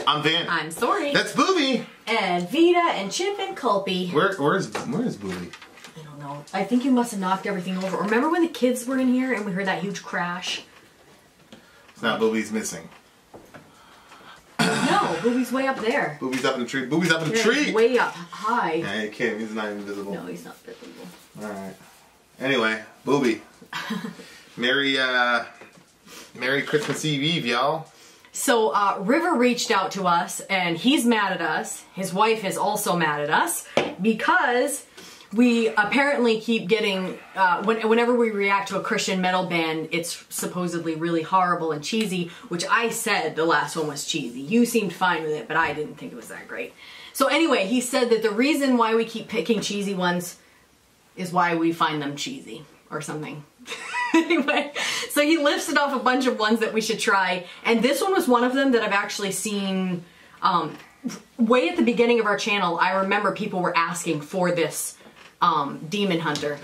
I'm Vin. I'm Sori. That's Booby. And Vita and Chip and Culpy. Where's Booby? I don't know. I think you must have knocked everything over. Remember when the kids were in here and we heard that huge crash? It's not Booby's missing. No, Booby's way up there. Booby's up in the tree. Booby's up in the Yeah, tree. he's way up high. Yeah, you can't. He's not even visible. No, he's not visible. All right. Anyway, Booby. Merry Christmas Eve, y'all. So River reached out to us, and he's mad at us. His wife is also mad at us because we apparently keep getting, whenever we react to a Christian metal band, it's supposedly really horrible and cheesy, which I said the last one was cheesy. You seemed fine with it, but I didn't think it was that great. So anyway, he said that the reason why we keep picking cheesy ones is why we find them cheesy or something. Anyway, so he listed off a bunch of ones that we should try, and this one was one of them that I've actually seen way at the beginning of our channel. I remember people were asking for this Demon Hunter.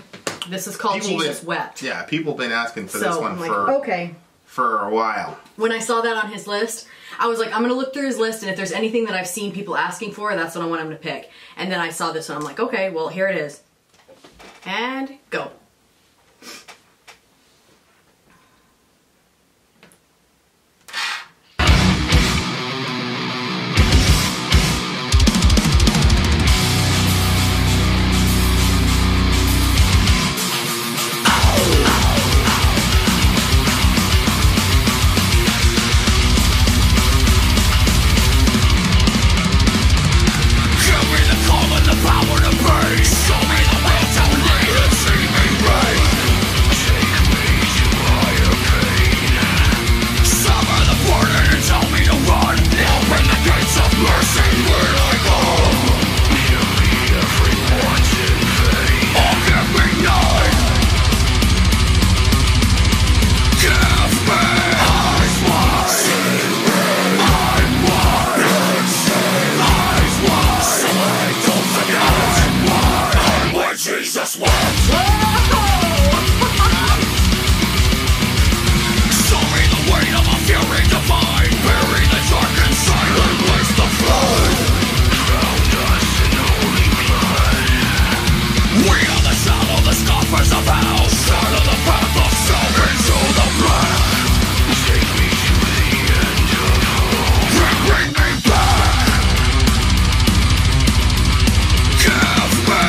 This is called Jesus Wept. Yeah, people have been asking for this one I'm like, for a while. When I saw that on his list, I was like, I'm going to look through his list, and if there's anything that I've seen people asking for, that's what I want him to pick. And then I saw this one, I'm like, okay, well, here it is. And go. Jesus Wept. Sorry, the weight of a fury divine, bury the dark and silent waste of flood. Crowned us in holy blood. We are the shadow, the scoffers of hell, shadow the path of self into the black. Take me to the end of hope. Bring me back. Give me.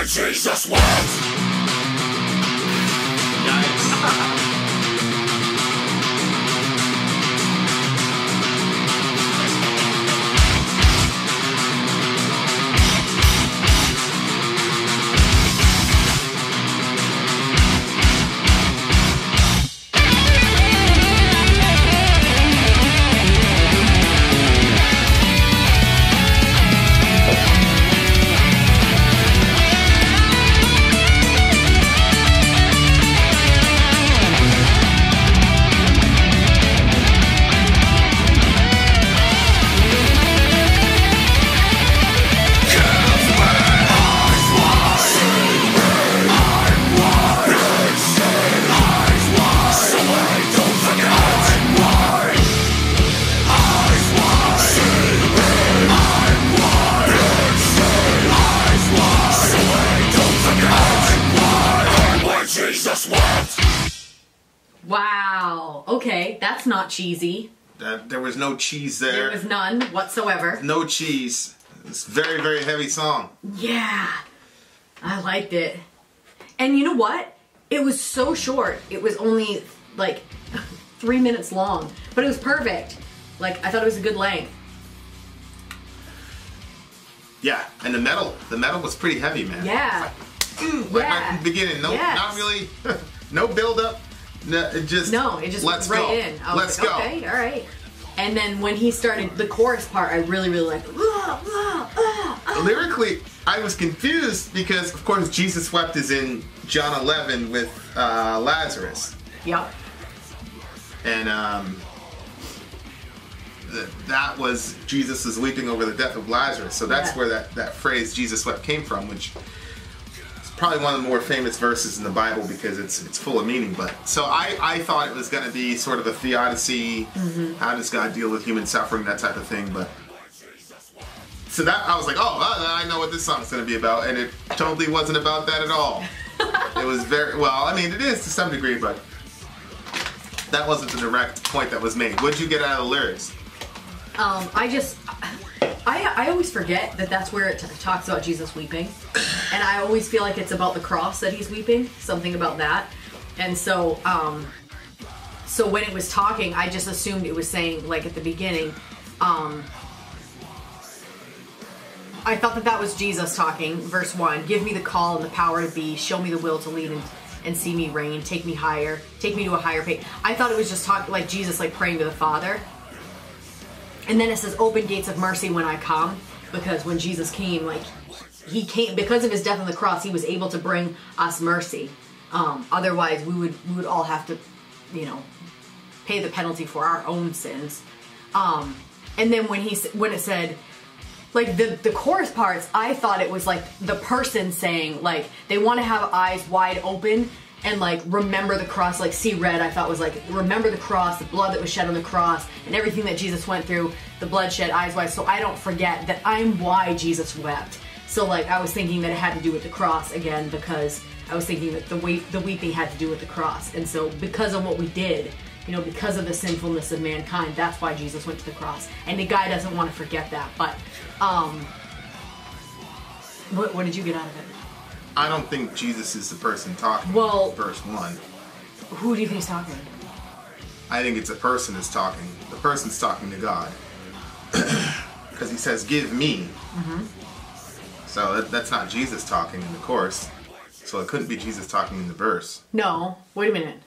Jesus Wept. Wow. Okay, that's not cheesy. There was no cheese there. There was none whatsoever. No cheese. It's a very, very heavy song. Yeah. I liked it. And you know what? It was so short. It was only like 3 minutes long. But it was perfect. Like, I thought it was a good length. Yeah, and the metal was pretty heavy, man. Yeah. Right from the beginning. No, not really. No build up. No, it just let's went right in. I was like, okay, all right. And then when he started the chorus part, I really, really liked it. Lyrically, I was confused because, of course, Jesus Wept is in John 11 with Lazarus. Yep. And that was Jesus is weeping over the death of Lazarus. So that's where that phrase Jesus wept came from, which is probably one of the more famous verses in the Bible because it's full of meaning. But so I thought it was going to be sort of a theodicy, how does God deal with human suffering, that type of thing. But so that I was like, oh, I know what this song's going to be about, and it totally wasn't about that at all. It was very well. I mean, it is to some degree, but that wasn't the direct point that was made. What'd you get out of the lyrics? I always forget that that's where it talks about Jesus weeping, and I always feel like it's about the cross that he's weeping, something about that, and so so when it was talking, I just assumed it was saying, like at the beginning, I thought that was Jesus talking, verse 1, give me the call and the power to be, show me the will to lead and see me reign, take me higher, take me to a higher pace. I thought it was just talking like Jesus, like praying to the Father. And then it says, open gates of mercy when I come, because when Jesus came, like, he came, because of his death on the cross, he was able to bring us mercy. Otherwise, we would all have to, you know, pay the penalty for our own sins. And then when it said, like, the chorus parts, I thought it was, like, the person saying, like, they want to have eyes wide open and, like, remember the cross, like, see red, I thought was, like, remember the cross, the blood that was shed on the cross, and everything that Jesus went through, the bloodshed, eyes wide, so I don't forget that I'm why Jesus wept. So, like, I was thinking that it had to do with the cross, again, because I was thinking that the weeping had to do with the cross. And so, because of what we did, you know, because of the sinfulness of mankind, that's why Jesus went to the cross. And the guy doesn't want to forget that, but, what did you get out of it? I don't think Jesus is the person talking. Well, verse 1. Who do you think is talking? I think it's a person that's talking. The person's talking to God. Because he says, give me. So that's not Jesus talking in the chorus. So it couldn't be Jesus talking in the verse. No. Wait a minute.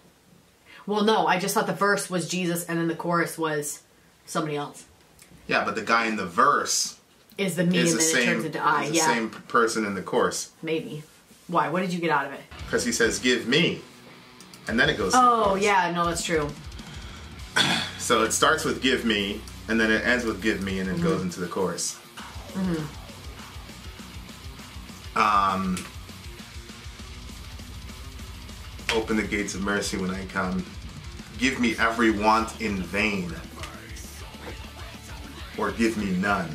Well, no. I just thought the verse was Jesus and then the chorus was somebody else. Yeah, but the guy in the verse is the me and then it turns into I. Is the same person in the chorus. Maybe. Why? What did you get out of it? Because he says, give me. And then it goes to the chorus. Yeah. No, that's true. So it starts with give me, and then it ends with give me, and it goes into the chorus. Open the gates of mercy when I come. Give me every want in vain. Or give me none.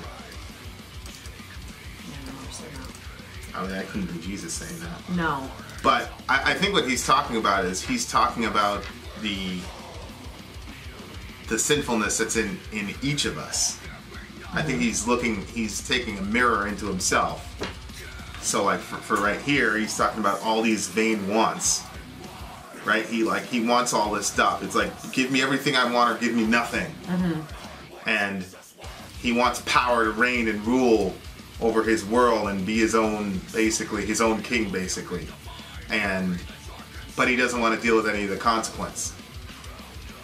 I mean, that couldn't be Jesus saying that. No. But I think what he's talking about is he's talking about the sinfulness that's in each of us. I think he's taking a mirror into himself. So like for right here, he's talking about all these vain wants. Right? He wants all this stuff. It's like, give me everything I want or give me nothing. And he wants power to reign and rule over his world and be his own king, basically. But he doesn't want to deal with any of the consequence.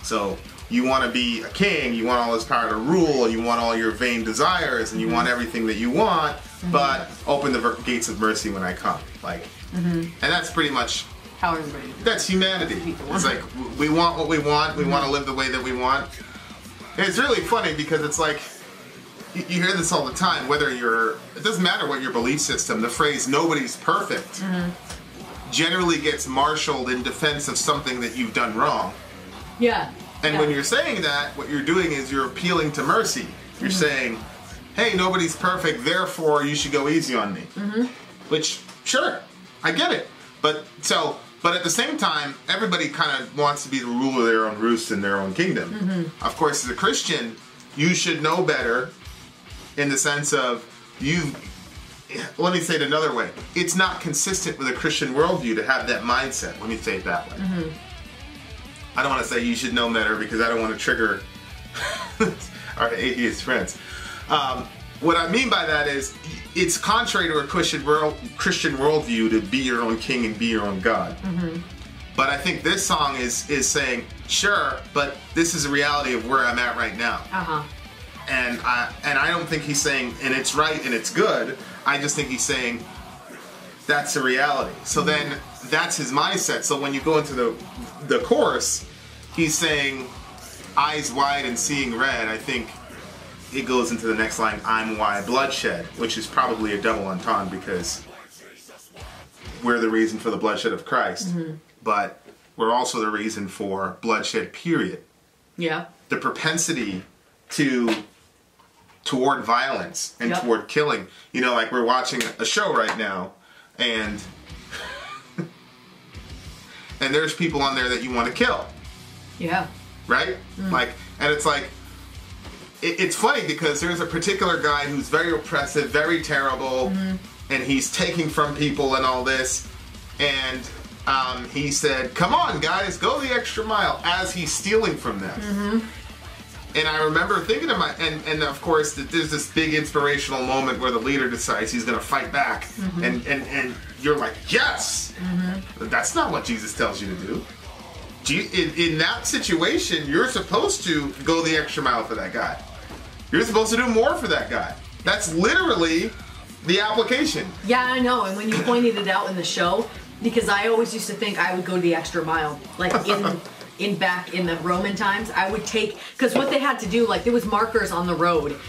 So you want to be a king, you want all this power to rule, and you want all your vain desires, and you want everything that you want, but open the gates of mercy when I come. Like, and that's pretty much how everybody. That's humanity. It's like we want what we want. We want to live the way that we want. And it's really funny because it's like you hear this all the time. It doesn't matter what your belief system. The phrase "nobody's perfect" generally gets marshaled in defense of something that you've done wrong. Yeah. And when you're saying that, what you're doing is you're appealing to mercy. You're saying, "Hey, nobody's perfect, therefore you should go easy on me." Which, sure, I get it. But at the same time, everybody kind of wants to be the ruler of their own roost in their own kingdom. Of course, as a Christian, you should know better in the sense of let me say it another way. It's not consistent with a Christian worldview to have that mindset. Let me say it that way. I don't want to say you should know better because I don't want to trigger our atheist friends. What I mean by that is it's contrary to a Christian worldview to be your own king and be your own God. But I think this song is saying, sure, but this is a reality of where I'm at right now. And I don't think he's saying, and it's right and it's good. I just think he's saying, that's a reality. So then that's his mindset. So when you go into the chorus, he's saying, eyes wide and seeing red, I think it goes into the next line, I'm why bloodshed, which is probably a double entendre because we're the reason for the bloodshed of Christ, but we're also the reason for bloodshed, period. Yeah. The propensity toward violence and toward killing. You know, like we're watching a show right now, and and there's people on there that you want to kill. Yeah. Right? Like, and it's like, it's funny because there's a particular guy who's very oppressive, very terrible, and he's taking from people and all this, and he said, come on guys, go the extra mile, as he's stealing from them. And I remember thinking to and of course there's this big inspirational moment where the leader decides he's going to fight back, and you're like, yes! That's not what Jesus tells you to do. In that situation, you're supposed to go the extra mile for that guy. You're supposed to do more for that guy. That's literally the application. Yeah, I know. And when you pointed it out in the show, because I always used to think I would go the extra mile, like back in the Roman times, I would take, because what they had to do, like there was markers on the road,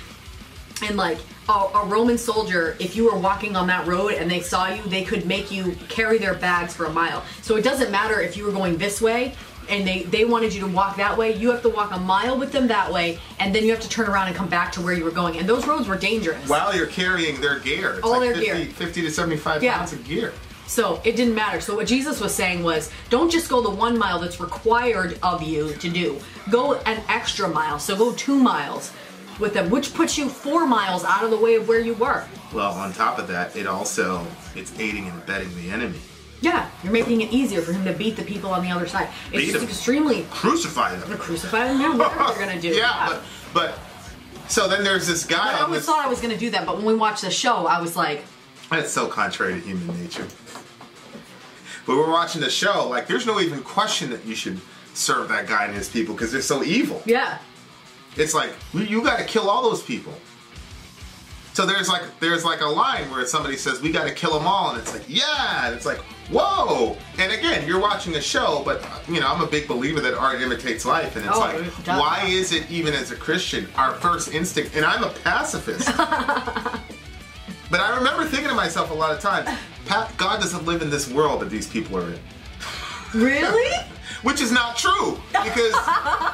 and like a Roman soldier, if you were walking on that road and they saw you, they could make you carry their bags for a mile. So it doesn't matter if you were going this way and they wanted you to walk that way, you have to walk a mile with them that way, and then you have to turn around and come back to where you were going. And those roads were dangerous. While you're carrying their gear. It's all like their gear. 50 to 75 pounds of gear. So it didn't matter. So what Jesus was saying was, don't just go the 1 mile that's required of you to do. Go an extra mile. So go 2 miles with them, which puts you 4 miles out of the way of where you were. Well, on top of that, it's aiding and abetting the enemy. Yeah, you're making it easier for him to beat the people on the other side. It's just extremely... Crucify them. Crucify them, yeah, whatever they're going to do. Yeah, but... So then there's this guy... I always thought I was going to do that, but when we watched the show, I was like... That's so contrary to human nature. But we're watching the show, like, there's no even question that you should serve that guy and his people, because they're so evil. Yeah. It's like, you got to kill all those people. So there's like a line where somebody says, we got to kill them all, and it's like, yeah, and it's like, whoa. And again, you're watching a show, but you know, I'm a big believer that art imitates life, and it's why is it, even as a Christian, our first instinct, and I'm a pacifist, but I remember thinking to myself a lot of times, God doesn't live in this world that these people are in. Really? Which is not true, because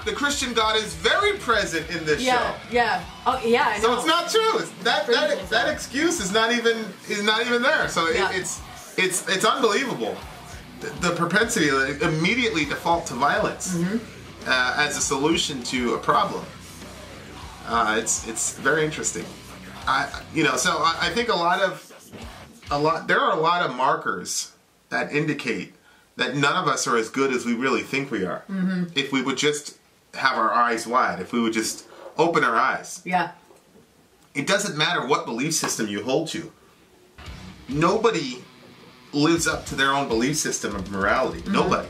the Christian God is very present in this show. Yeah. Oh, yeah. I know. So it's not true. That excuse is not even there. So it's unbelievable. The propensity to immediately default to violence as a solution to a problem. It's very interesting. So I think there are a lot of markers that indicate that none of us are as good as we really think we are. If we would just have our eyes wide, if we would just open our eyes. Yeah. It doesn't matter what belief system you hold to. Nobody lives up to their own belief system of morality. Nobody.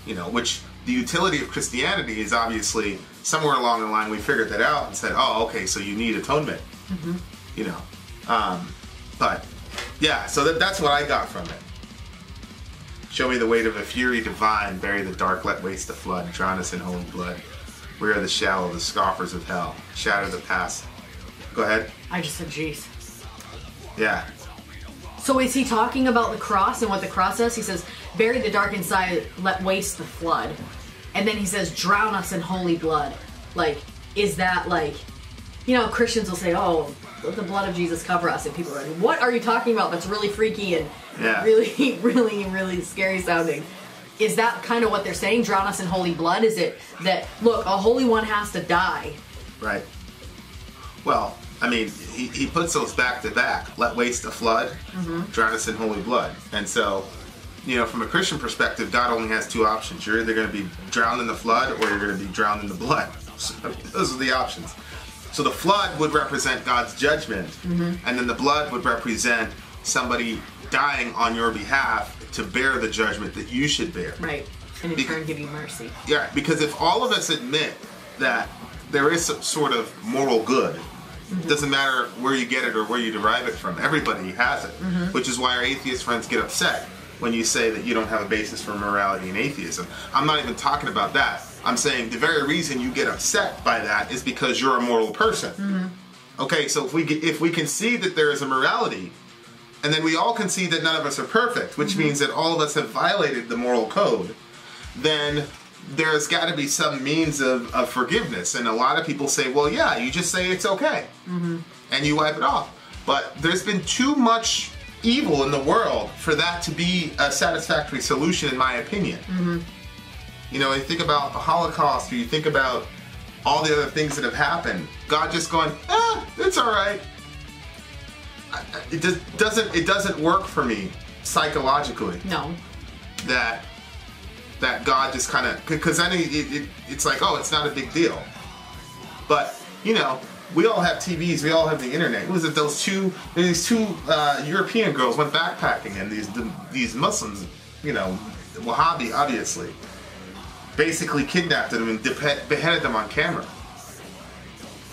Which the utility of Christianity is obviously somewhere along the line we figured that out and said, oh, okay, so you need atonement. But yeah, so that's what I got from it. Show me the weight of a fury divine, bury the dark, let waste the flood, drown us in holy blood. We are the shallow, the scoffers of hell, shatter the past. Go ahead. I just said, jeez. Yeah. So is he talking about the cross and what the cross does? He says, bury the dark inside, let waste the flood. And then he says, drown us in holy blood. Like, is that like, Christians will say, oh, let the blood of Jesus cover us. And people are like, what are you talking about? That's really freaky and really, really, really scary sounding. Is that kind of what they're saying? Drown us in holy blood? Is it that, look, a holy one has to die? Right. Well, I mean, he puts those back to back. Let waste the flood, drown us in holy blood. And so, from a Christian perspective, God only has two options. You're either going to be drowned in the flood or you're going to be drowned in the blood. So those are the options. So the flood would represent God's judgment, and then the blood would represent somebody dying on your behalf to bear the judgment that you should bear. Right, and in turn give you mercy. Yeah, because if all of us admit that there is some sort of moral good, it doesn't matter where you get it or where you derive it from, everybody has it, which is why our atheist friends get upset when you say that you don't have a basis for morality in atheism. I'm not even talking about that. I'm saying the very reason you get upset by that is because you're a moral person. Okay, so if we concede that there is a morality, and then we all concede that none of us are perfect, which means that all of us have violated the moral code, then there's got to be some means of forgiveness. And a lot of people say, well, yeah, you just say it's okay, and you wipe it off. But there's been too much evil in the world for that to be a satisfactory solution, in my opinion. You know, you think about the Holocaust, or you think about all the other things that have happened. God just going, it's all right. It doesn't work for me psychologically. No. That God just kind of, because then it's like, oh, it's not a big deal. But you know, we all have TVs, we all have the internet. It was that these two European girls went backpacking, and these Muslims, you know, Wahhabi obviously, basically kidnapped them and beheaded them on camera.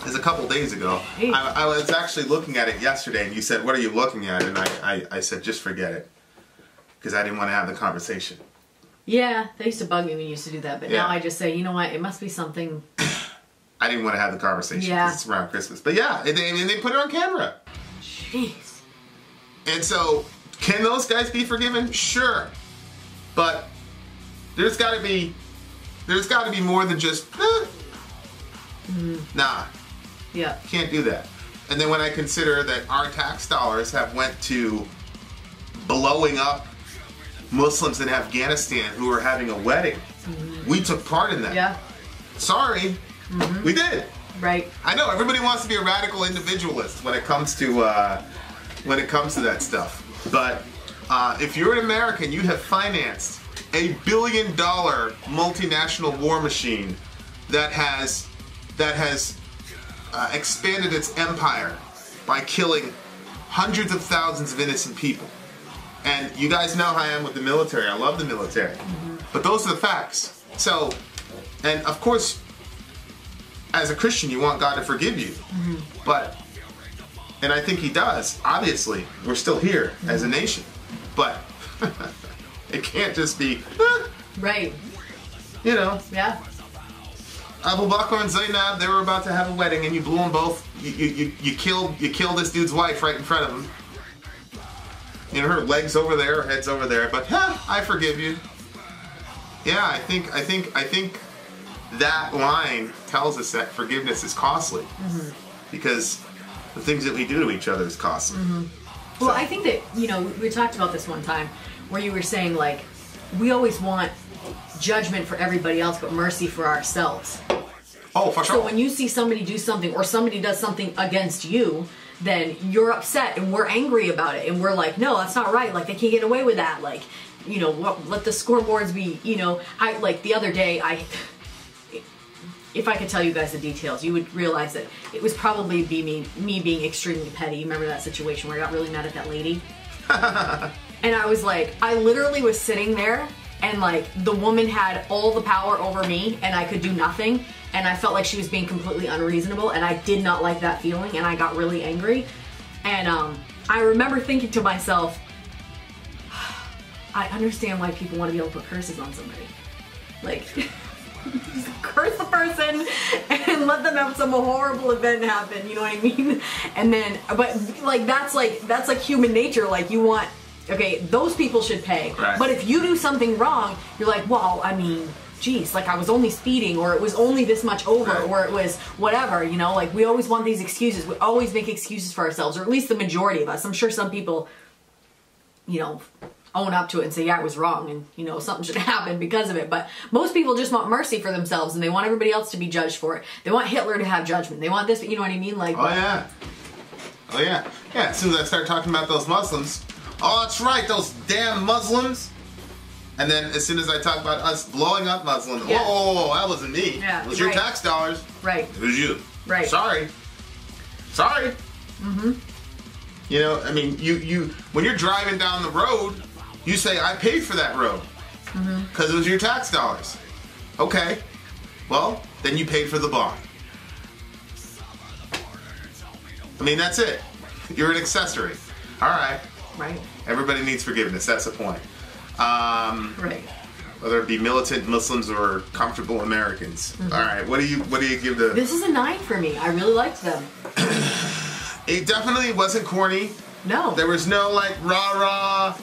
It was a couple days ago. I was actually looking at it yesterday, and you said, what are you looking at? And I said, just forget it. Because I didn't want to have the conversation. Yeah, that used to bug me when you used to do that. But now I just say, you know what, it must be something. I didn't want to have the conversation because it's around Christmas. But yeah, they put it on camera. Jeez. And so, can those guys be forgiven? Sure. But there's got to be more than just, nah. Yeah. Can't do that. And then when I consider that our tax dollars have went to blowing up Muslims in Afghanistan who are having a wedding, we took part in that. Yeah. Sorry, we did. Right. I know everybody wants to be a radical individualist when it comes to that stuff. But if you're an American, you have financed a $1 billion multinational war machine that has expanded its empire by killing hundreds of thousands of innocent people. And you guys know how I am with the military. I love the military. But those are the facts. So, and of course, as a Christian, you want God to forgive you. But, and I think He does. Obviously, we're still here as a nation. But it can't just be, right. You know. Yeah. Abu Bakr and Zainab, they were about to have a wedding, and you blew them both. You killed this dude's wife right in front of him. You know, her legs over there, her head's over there, but I forgive you. Yeah, I think that line tells us that forgiveness is costly, because the things that we do to each other is costly. Well, I think that, you know, we talked about this one time where you were saying, like, we always want judgment for everybody else but mercy for ourselves. Oh, for sure. So when you see somebody do something, or somebody does something against you, then you're upset and we're angry about it, and we're like, no, that's not right, like, they can't get away with that, like, you know, let the scoreboards be, you know. Like the other day, if I could tell you guys the details, you would realize that it was probably me being extremely petty. You remember that situation where I got really mad at that lady? And I was like, I literally was sitting there, and like, the woman had all the power over me, and I could do nothing, and I felt like she was being completely unreasonable, and I did not like that feeling, and I got really angry. And I remember thinking to myself, I understand why people want to be able to put curses on somebody. Like, curse the person and let them have some horrible event happen, you know what I mean? And then, but like, that's like human nature. Like, you want, okay, those people should pay. Right. But if you do something wrong, you're like, well, I mean, geez, like, I was only speeding, or it was only this much over, right, or it was whatever, you know? Like, we always want these excuses. We always make excuses for ourselves, or at least the majority of us. I'm sure some people, you know, own up to it and say, yeah, I was wrong, and, you know, something should happen because of it. But most people just want mercy for themselves, and they want everybody else to be judged for it. They want Hitler to have judgment. They want this, you know what I mean? Like, oh yeah. Yeah, as soon as I start talking about those Muslims, oh, that's right, those damn Muslims. And then as soon as I talk about us blowing up Muslims, whoa, that wasn't me. Yeah, it was your tax dollars. Right. It was you. Right. Sorry. You know, I mean, you when you're driving down the road, you say, I paid for that road because it was your tax dollars. Okay, well, then you paid for the bond. I mean, that's it. You're an accessory. All right. Right. Everybody needs forgiveness. That's the point. Right. Whether it be militant Muslims or comfortable Americans. All right, what do you give the? This is a 9 for me. I really liked them. It definitely wasn't corny. No. There was no like rah.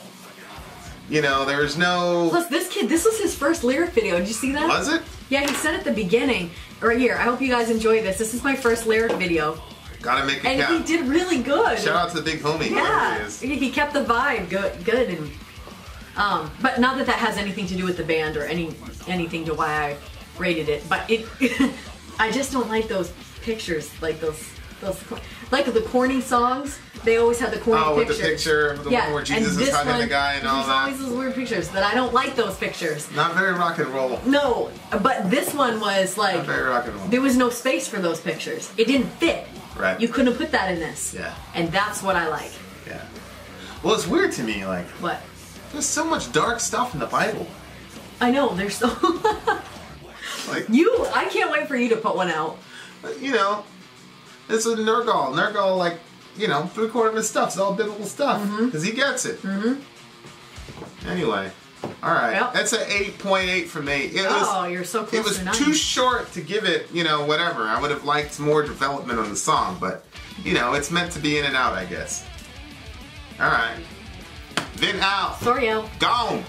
You know, there was no. Plus, this kid, this was his first lyric video. Did you see that? Was it? Yeah, he said at the beginning, right here. I hope you guys enjoy this. This is my first lyric video. Gotta make it And count. he did really good. Shout out to the big homie. Yeah, He is. he kept the vibe good, and but not that has anything to do with the band or anything to why I rated it. But it, I just don't like those pictures, like those like the corny songs. They always have the corny pictures. With the picture, the one where Jesus is hugging the guy and all that. There's always those weird pictures that I don't like. Those pictures. Not very rock and roll. No, but this one was like Not very rock and roll. there was no space for those pictures. It didn't fit. Right. You couldn't have put that in this. Yeah. And that's what I like. Yeah. Well, it's weird to me. Like, What? there's so much dark stuff in the Bible. I know, there's so Like, I can't wait for you to put one out. you know, it's a Nergal. Nergal, like, you know, 3/4 of his stuff's all biblical stuff because he gets it. Anyway, all right, Yep. that's an 8.8 for me. You're so close It was to 9. too short to give it, you know, whatever. I would have liked more development on the song, but you know, it's meant to be in and out, I guess. All right, Vin out. Sorry, Al. Gone.